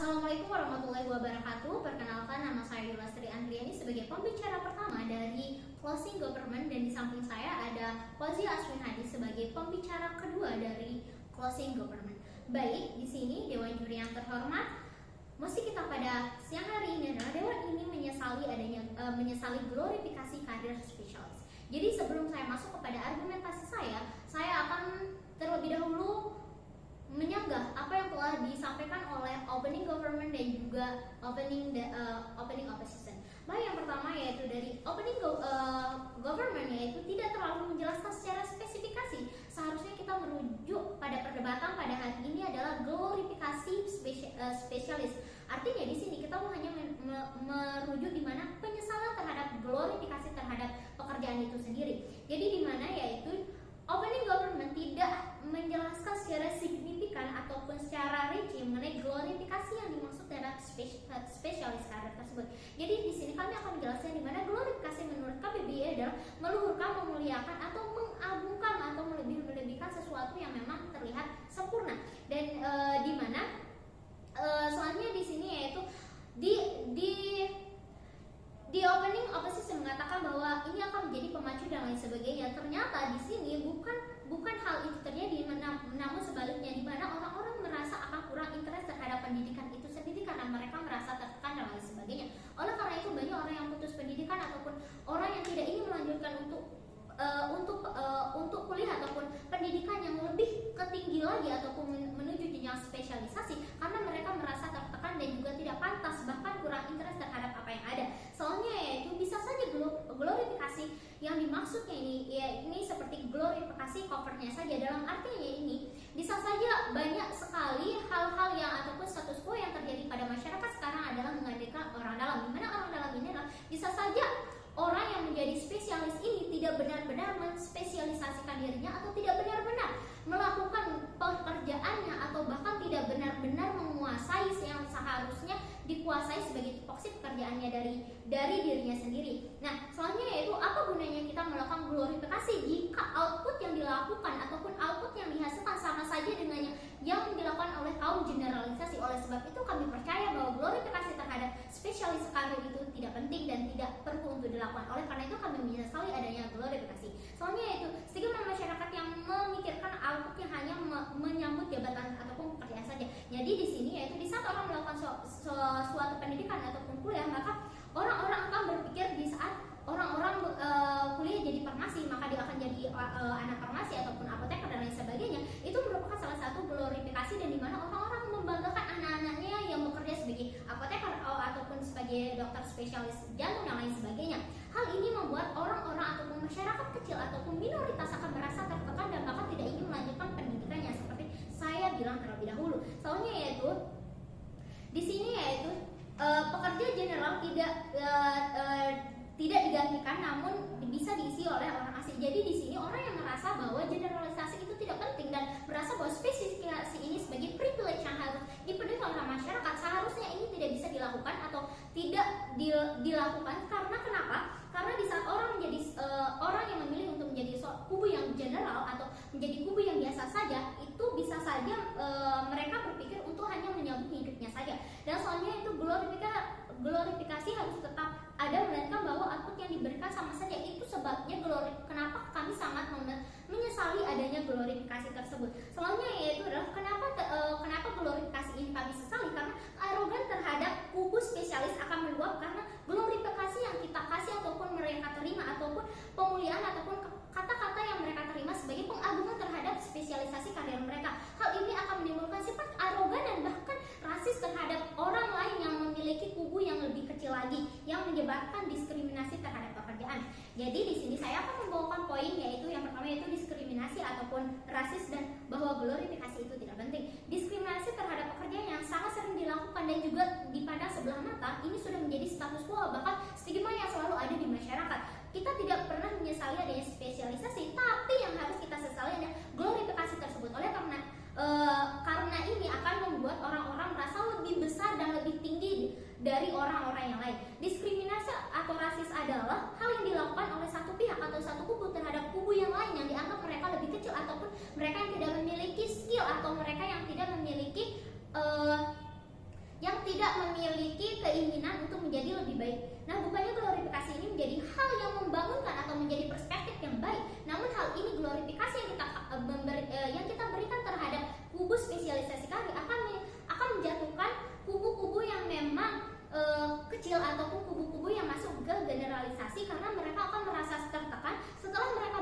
Assalamualaikum warahmatullahi wabarakatuh. Perkenalkan, nama saya Yulastri Andriani sebagai pembicara pertama dari Closing Government, dan di samping saya ada Fauzia Aswin Hadi sebagai pembicara kedua dari Closing Government. Baik, di sini Dewan Juri yang terhormat, musik kita pada siang hari ini adalah Dewan ini menyesali glorifikasi kader spesialis. Jadi sebelum saya masuk kepada argumentasi saya akan terlebih dahulu menyanggah apa yang telah disampaikan oleh opening government dan juga opening opposition. Baik, yang pertama yaitu dari opening government, yaitu tidak terlalu menjelaskan secara spesifikasi. Seharusnya kita merujuk pada perdebatan pada hari ini adalah glorifikasi spesialis. Artinya di sini kita hanya merujuk di mana penyesalan terhadap glorifikasi terhadap pekerjaan itu sendiri. Jadi di mana yaitu opening government tidak menjelaskan secara signifikan ataupun secara rinci mengenai glorifikasi yang dimaksud dalam spesialis kader tersebut. Jadi di sini kami akan menjelaskan di mana glorifikasi menurut KBBI adalah meluhurkan, memuliakan atau mengagungkan atau melebihkan sesuatu yang memang terlihat sempurna. Dan di mana selanjutnya di sini yaitu di opening opposition mengatakan bahwa ini akan menjadi pemacu dan lain sebagainya. Ternyata di sini bukan hal itu terjadi, namun sebaliknya, di mana orang-orang merasa akan kurang interest terhadap pendidikan itu sendiri karena mereka merasa tertekan dan lain sebagainya. Oleh karena itu banyak orang yang putus pendidikan ataupun orang yang tidak ingin melanjutkan untuk kuliah ataupun pendidikan yang lebih tinggi lagi ataupun menuju jenjang spesialisasi karena mereka merasa tertekan dan juga tidak pantas, bahkan kurang interest terhadap apa yang ada. Soalnya yaitu bisa saja glorifikasi yang dimaksudnya ini seperti glorifikasi covernya saja, dalam artinya ini bisa saja banyak sekali hal-hal yang ataupun status quo yang terjadi pada masyarakat sekarang adalah menghadirkan orang dalam, dimana orang dalam ini adalah bisa saja orang yang menjadi spesialis ini tidak benar-benar menspesialisasikan dirinya atau tidak benar-benar melakukan pekerjaannya atau bahkan tidak benar-benar menguasai yang seharusnya dikuasai sebagai tupoksi pekerjaannya dari dirinya sendiri. Nah, selanjutnya yaitu apa gunanya kita melakukan glorifikasi jika output yang dilakukan ataupun output yang dihasilkan sama saja dengan yang dilakukan oleh kaum generalisasi. Oleh sebab itu kami percaya bahwa glorifikasi terhadap spesialis kader itu tidak penting dan tidak perlu untuk dilakukan. Oleh karena itu kami menyesali adanya glorifikasi. Soalnya yaitu stigma masyarakat yang memikirkan output yang hanya menyambut jabatan ataupun pekerjaan saja. Jadi di sini yaitu di saat orang melakukan suatu pendidikan ataupun kuliah, maka orang-orang akan berpikir di saat orang-orang kuliah jadi farmasi maka dia akan jadi anak farmasi ataupun apoteker dan lain sebagainya. Itu merupakan salah satu glorifikasi dan dimana orang-orang membanggakan anak-anaknya yang bekerja sebagai apoteker ataupun sebagai dokter spesialis jantung dan lain sebagainya. Hal ini membuat orang-orang ataupun masyarakat kecil ataupun minoritas akan merasa tertekan dan bahkan tidak ingin melanjutkan pendidikannya seperti saya bilang terlebih dahulu. Soalnya yaitu di sini yaitu pekerja general tidak digantikan namun bisa diisi oleh orang asing. Jadi di sini orang yang merasa bahwa generalisasi itu tidak penting dan merasa bahwa spesifikasi ini sebagai privilege yang harus dipenuhi oleh masyarakat, seharusnya ini tidak bisa dilakukan atau tidak dilakukan. Karena kenapa? Karena di saat orang menjadi orang yang memilih untuk menjadi kubu yang general atau menjadi kubu yang biasa saja, itu bisa saja mereka berpikir untuk hanya menyambung hidupnya saja. Dan soalnya itu glorifikasi harus tetap ada, melainkan bahwa output yang diberikan sama saja. Itu sebabnya kenapa kami sangat menyesali adanya glorifikasi tersebut. Selanjutnya yaitu adalah kenapa glorifikasi ini kami sesali, karena arogan terhadap kubu spesialis akan meluap karena glorifikasi yang kita kasih ataupun mereka terima ataupun pemuliaan ataupun kata-kata yang mereka terima sebagai pengagungan terhadap spesialisasi karir mereka. Hal ini akan menimbulkan sifat arogan dan bahkan rasis terhadap orang lain yang memiliki kubu yang lebih kecil lagi, yang menyebabkan diskriminasi terhadap pekerjaan. Jadi di sini saya akan membawakan poin yaitu yang pertama yaitu diskriminasi ataupun rasis dan bahwa glorifikasi itu tidak penting. Diskriminasi terhadap pekerjaan yang sangat sering dilakukan dan juga dipandang sebelah mata, ini sudah menjadi status quo, bahkan stigma yang selalu ada di masyarakat. Kita tidak pernah menyesali adanya spesialisasi, tapi yang harus kita sesali adalah glorifikasi tersebut. Oleh karena ini akan membuat orang-orang merasa lebih besar dan lebih tinggi dari orang-orang yang lain. Diskriminasi atau rasis adalah hal yang dilakukan oleh satu pihak atau satu kubu terhadap kubu yang lain yang dianggap mereka lebih kecil ataupun mereka yang tidak memiliki skill atau mereka yang tidak memiliki tidak memiliki keinginan untuk menjadi lebih baik. Nah, bukannya glorifikasi ini menjadi hal yang membangunkan atau menjadi perspektif yang baik, namun hal ini glorifikasi yang kita berikan terhadap kubu spesialisasi karir akan menjatuhkan kubu-kubu yang memang kecil ataupun kubu-kubu yang masuk ke generalisasi, karena mereka akan merasa tertekan. Setelah mereka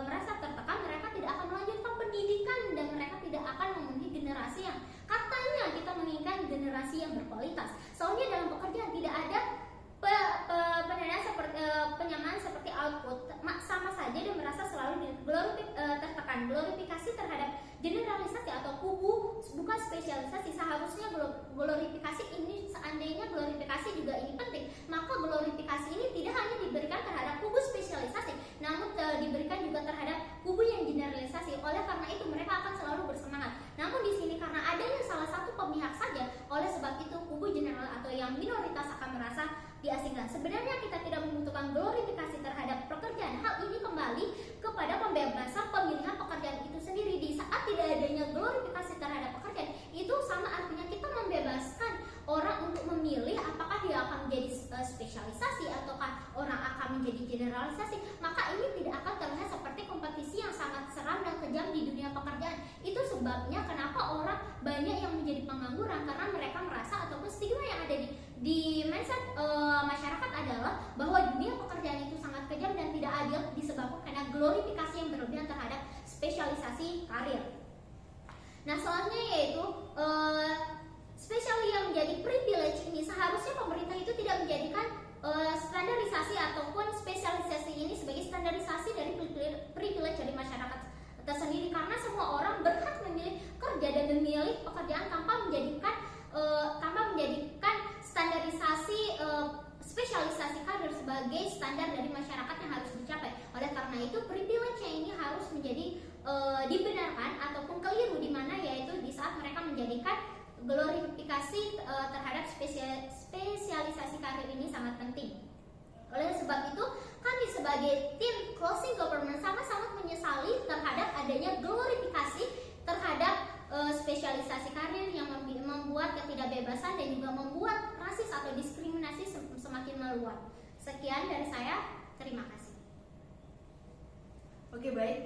merasa tertekan, mereka tidak akan melanjutkan pendidikan dan mereka tidak akan memenuhi generasi yang katanya kita menginginkan generasi yang berkualitas. Soalnya dalam pekerjaan tidak ada penyamaan seperti output, sama saja dan merasa selalu tertekan. Glorifikasi terhadap generalisasi atau kubu bukan spesialisasi. Seharusnya glorifikasi ini, seandainya glorifikasi juga ini penting, maka glorifikasi ini tidak hanya diberikan terhadap kubu spesialisasi, namun diberikan juga terhadap kubu yang generalisasi. Oleh karena itu mereka akan selalu bersemangat. Namun di sini karena adanya salah satu pemihak saja, oleh sebab itu kubu general atau yang minoritas akan merasa diasingkan. Sebenarnya kita tidak membutuhkan glorifikasi terhadap pekerjaan. Hal ini kembali kepada pembebasan pemilihan pekerjaan itu sendiri. Di saat tidak adanya glorifikasi terhadap pekerjaan, itu sama artinya kita membebaskan orang untuk memilih apakah dia akan menjadi spesialisasi ataukah orang akan menjadi generalisasi. Maka ini tidak akan terlihat seperti kompetisi yang sangat seram dan kejam di dunia pekerjaan. Itu sebabnya kenapa orang banyak yang menjadi pengangguran, karena mereka merasa ataupun stigma yang ada di mindset masyarakat adalah bahwa dunia pekerjaan itu sangat kejam dan tidak adil disebabkan karena glorifikasi yang berlebihan terhadap spesialisasi karir. Nah, selanjutnya yaitu spesialis yang menjadi privilege ini, seharusnya pemerintah itu tidak menjadikan standarisasi ataupun spesialisasi ini sebagai standarisasi dari privilege dari masyarakat tersendiri, karena semua orang berhak memilih kerja dan memilih pekerjaan tanpa menjadikan standarisasi spesialisasi karir sebagai standar dari masyarakat yang harus dicapai. Oleh karena itu privilege ini harus menjadi dibenarkan ataupun keliru, di mana yaitu di saat mereka menjadikan glorifikasi terhadap spesialisasi karir ini sangat penting. Oleh sebab itu, kami sebagai tim Closing Government sangat-sangat menyesali terhadap adanya glorifikasi terhadap spesialisasi karir yang membuat ketidakbebasan dan juga membuat rasis atau diskriminasi semakin meluas. Sekian dari saya, terima kasih. Oke, baik.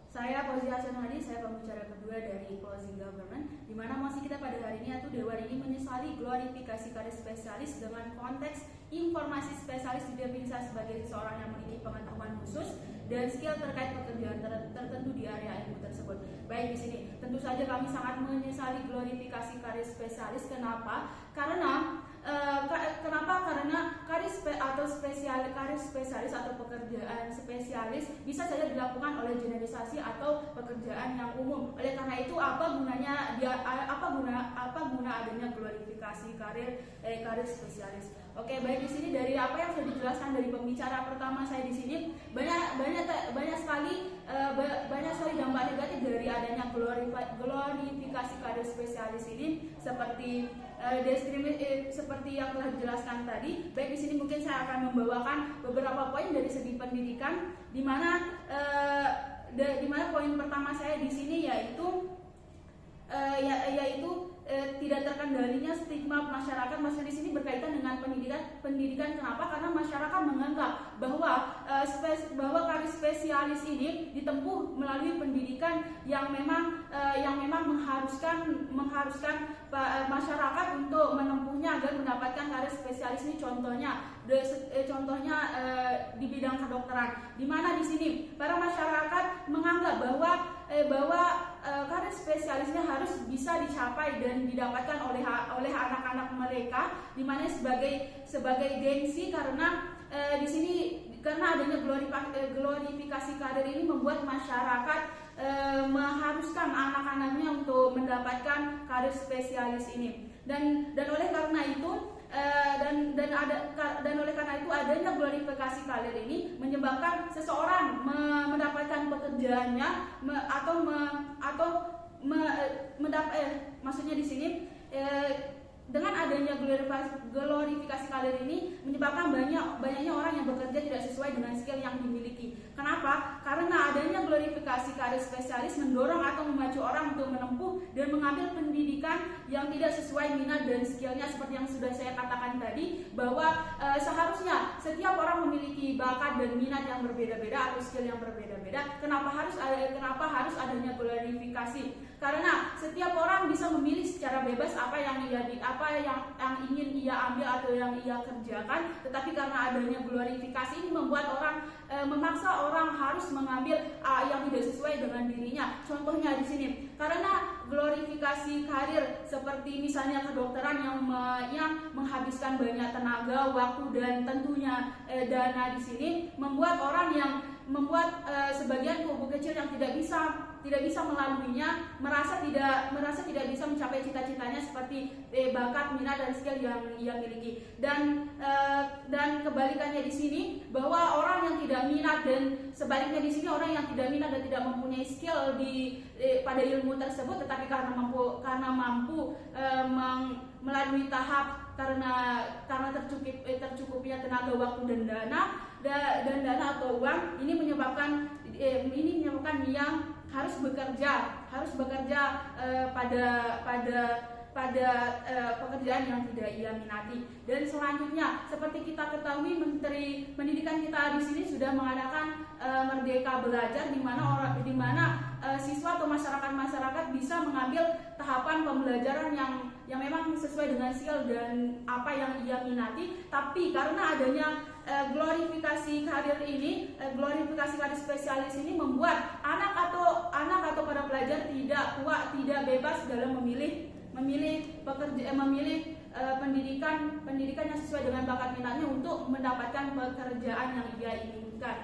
Saya Fauzi Hasan Hadi, saya pembicara kedua dari Closing Government, di mana mosi kita pada hari ini yaitu Dewan ini menyesali glorifikasi karir spesialis dengan konteks informasi spesialis didefinisikan sebagai seseorang yang memiliki pengetahuan khusus dan skill terkait pekerjaan tertentu di area ilmu tersebut. Baik, di sini tentu saja kami sangat menyesali glorifikasi karir spesialis. Kenapa? Karena karir spesialis atau pekerjaan spesialis bisa saja dilakukan oleh generalisasi atau pekerjaan yang umum. Oleh karena itu apa guna adanya glorifikasi karir spesialis. Oke, baik, di sini dari apa yang sudah dijelaskan dari pembicara pertama saya di sini banyak sekali dampak negatif dari adanya glorifikasi karir spesialis ini seperti seperti yang telah dijelaskan tadi. Baik, di sini mungkin saya akan membawakan beberapa poin dari segi pendidikan, di mana poin pertama saya di sini yaitu tidak terkendalinya stigma masyarakat. Maksudnya di sini berkaitan dengan pendidikan. Kenapa? Karena masyarakat menganggap bahwa karir spesialis ini ditempuh melalui pendidikan yang memang mengharuskan masyarakat untuk menempuhnya agar mendapatkan karir spesialis ini. Contohnya di bidang kedokteran, di mana di sini para masyarakat menganggap bahwa karir spesialisnya harus bisa dicapai dan didapatkan oleh anak-anak mereka, di mana sebagai gengsi, karena di sini karena adanya glorifikasi karir ini membuat masyarakat mengharuskan anak-anaknya untuk mendapatkan karir spesialis ini, dan oleh karena itu adanya glorifikasi karir ini menyebabkan seseorang mendapatkan pekerjaannya maksudnya di sini dengan adanya glorifikasi karir ini menyebabkan banyaknya orang yang bekerja tidak sesuai dengan skill yang dimiliki. Kenapa? Karena adanya glorifikasi karir spesialis mendorong atau memacu orang untuk menempuh dan mengambil pendidikan yang tidak sesuai minat dan skillnya. Seperti yang sudah saya katakan tadi, bahwa seharusnya setiap orang memiliki bakat dan minat yang berbeda-beda atau skill yang berbeda-beda. Kenapa harus adanya glorifikasi? Karena setiap orang bisa memilih secara bebas apa yang ingin ia ambil atau yang ia kerjakan, tetapi karena adanya glorifikasi ini membuat memaksa orang harus mengambil yang tidak sesuai dengan dirinya. Contohnya di sini, karena glorifikasi karir seperti misalnya kedokteran yang menghabiskan banyak tenaga, waktu dan tentunya dana di sini, membuat sebagian kelompok kecil yang tidak bisa melaluinya merasa tidak bisa mencapai cita-citanya seperti bakat, minat dan skill yang ia miliki. Dan kebalikannya di sini, bahwa orang yang tidak minat dan sebaliknya di sini orang yang tidak minat dan tidak mempunyai skill pada ilmu tersebut, tetapi karena mampu melalui tahap karena tercukupnya tenaga, waktu dan dana atau uang, ini menyebabkan yang harus bekerja pada pekerjaan yang tidak ia minati. Dan selanjutnya, seperti kita ketahui, Menteri Pendidikan kita di sini sudah mengadakan Merdeka Belajar, di mana siswa atau masyarakat bisa mengambil tahapan pembelajaran yang memang sesuai dengan skill dan apa yang ia minati. Tapi karena adanya glorifikasi karir spesialis ini membuat anak atau para pelajar tidak bebas dalam memilih pendidikan yang sesuai dengan bakat minatnya untuk mendapatkan pekerjaan yang ia inginkan.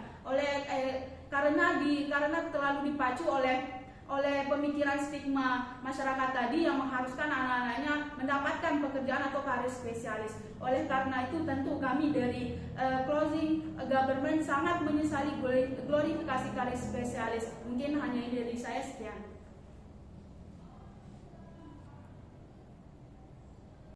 Karena terlalu dipacu oleh pemikiran stigma masyarakat tadi yang mengharuskan anak-anaknya mendapatkan pekerjaan atau karir spesialis. Oleh karena itu, tentu kami dari Closing Government sangat menyesali glorifikasi karir spesialis. Mungkin hanya ini dari saya, sekian.